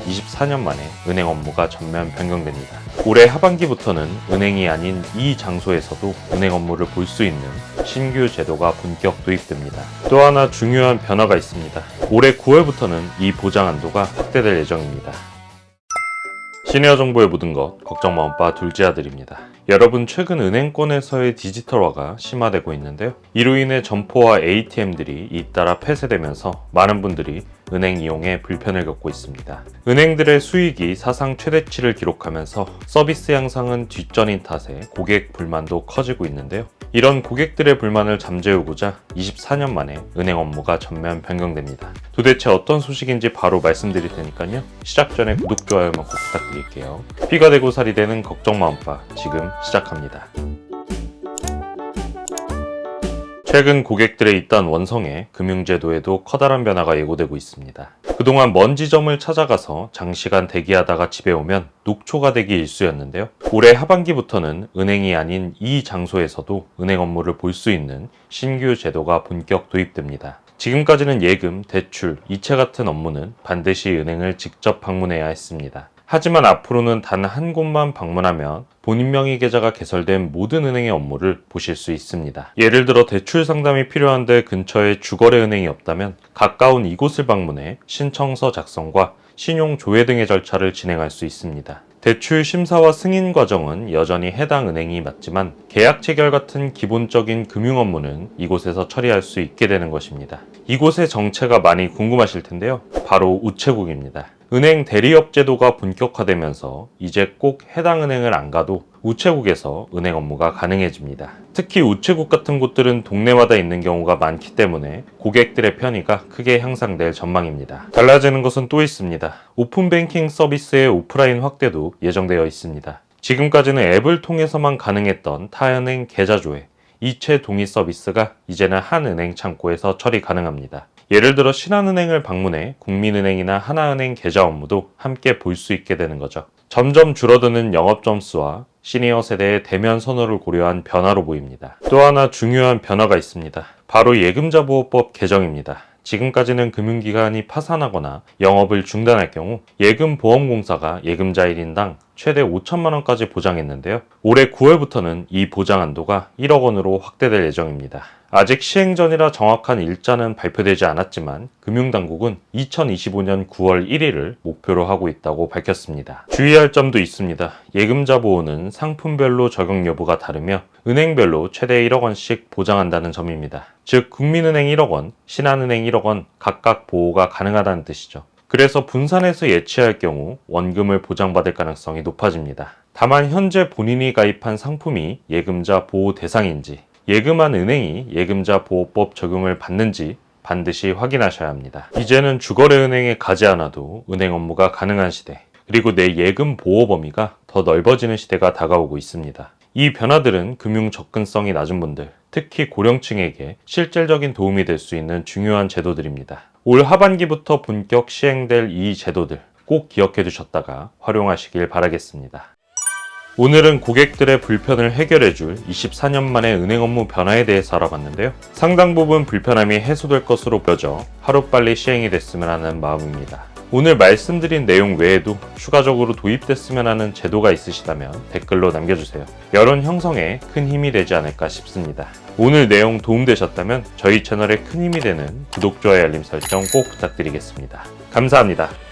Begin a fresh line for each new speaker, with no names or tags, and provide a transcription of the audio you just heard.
24년 만에 은행 업무가 전면 변경됩니다. 올해 하반기부터는 은행이 아닌 이 장소에서도 은행 업무를 볼 수 있는 신규 제도가 본격 도입됩니다. 또 하나 중요한 변화가 있습니다. 올해 9월부터는 이 보장 한도가 확대될 예정입니다. 시니어 정보에 묻은 것, 걱정 마음바 둘째 아들입니다. 여러분, 최근 은행권에서의 디지털화가 심화되고 있는데요. 이로 인해 점포와 ATM들이 잇따라 폐쇄되면서 많은 분들이 은행 이용에 불편을 겪고 있습니다. 은행들의 수익이 사상 최대치를 기록하면서 서비스 향상은 뒷전인 탓에 고객 불만도 커지고 있는데요. 이런 고객들의 불만을 잠재우고자 24년 만에 은행 업무가 전면 변경됩니다. 도대체 어떤 소식인지 바로 말씀드릴 테니까요. 시작 전에 구독, 좋아요만 꼭 부탁드릴게요. 피가 되고 살이 되는 걱정 마음바 지금 시작합니다. 최근 고객들의 잇단 원성에 금융제도에도 커다란 변화가 예고되고 있습니다. 그동안 먼 지점을 찾아가서 장시간 대기하다가 집에 오면 녹초가 되기 일쑤였는데요. 올해 하반기부터는 은행이 아닌 이 장소에서도 은행 업무를 볼 수 있는 신규 제도가 본격 도입됩니다. 지금까지는 예금, 대출, 이체 같은 업무는 반드시 은행을 직접 방문해야 했습니다. 하지만 앞으로는 단 한 곳만 방문하면 본인 명의 계좌가 개설된 모든 은행의 업무를 보실 수 있습니다. 예를 들어 대출 상담이 필요한데 근처에 주거래 은행이 없다면 가까운 이곳을 방문해 신청서 작성과 신용 조회 등의 절차를 진행할 수 있습니다. 대출 심사와 승인 과정은 여전히 해당 은행이 맡지만 계약 체결 같은 기본적인 금융 업무는 이곳에서 처리할 수 있게 되는 것입니다. 이곳의 정체가 많이 궁금하실 텐데요. 바로 우체국입니다. 은행 대리업 제도가 본격화되면서 이제 꼭 해당 은행을 안 가도 우체국에서 은행 업무가 가능해집니다. 특히 우체국 같은 곳들은 동네마다 있는 경우가 많기 때문에 고객들의 편의가 크게 향상될 전망입니다. 달라지는 것은 또 있습니다. 오픈뱅킹 서비스의 오프라인 확대도 예정되어 있습니다. 지금까지는 앱을 통해서만 가능했던 타은행 계좌 조회, 이체 동의 서비스가 이제는 한 은행 창구에서 처리 가능합니다. 예를 들어 신한은행을 방문해 국민은행이나 하나은행 계좌 업무도 함께 볼 수 있게 되는 거죠. 점점 줄어드는 영업 점수와 시니어 세대의 대면 선호를 고려한 변화로 보입니다. 또 하나 중요한 변화가 있습니다. 바로 예금자 보호법 개정입니다. 지금까지는 금융기관이 파산하거나 영업을 중단할 경우 예금보험공사가 예금자 1인당 최대 5천만 원까지 보장했는데요. 올해 9월부터는 이 보장 한도가 1억 원으로 확대될 예정입니다. 아직 시행 전이라 정확한 일자는 발표되지 않았지만 금융당국은 2025년 9월 1일을 목표로 하고 있다고 밝혔습니다. 주의할 점도 있습니다. 예금자 보호는 상품별로 적용 여부가 다르며 은행별로 최대 1억 원씩 보장한다는 점입니다. 즉 국민은행 1억 원, 신한은행 1억 원 각각 보호가 가능하다는 뜻이죠. 그래서 분산해서 예치할 경우 원금을 보장받을 가능성이 높아집니다. 다만 현재 본인이 가입한 상품이 예금자 보호 대상인지, 예금한 은행이 예금자 보호법 적용을 받는지 반드시 확인하셔야 합니다. 이제는 주거래 은행에 가지 않아도 은행 업무가 가능한 시대, 그리고 내 예금 보호 범위가 더 넓어지는 시대가 다가오고 있습니다. 이 변화들은 금융 접근성이 낮은 분들, 특히 고령층에게 실질적인 도움이 될 수 있는 중요한 제도들입니다. 올 하반기부터 본격 시행될 이 제도들 꼭 기억해 두셨다가 활용하시길 바라겠습니다. 오늘은 고객들의 불편을 해결해줄 24년 만의 은행 업무 변화에 대해서 알아봤는데요. 상당 부분 불편함이 해소될 것으로 보여져 하루빨리 시행이 됐으면 하는 마음입니다. 오늘 말씀드린 내용 외에도 추가적으로 도입됐으면 하는 제도가 있으시다면 댓글로 남겨주세요. 여론 형성에 큰 힘이 되지 않을까 싶습니다. 오늘 내용 도움되셨다면 저희 채널에 큰 힘이 되는 구독, 좋아요, 알림 설정 꼭 부탁드리겠습니다. 감사합니다.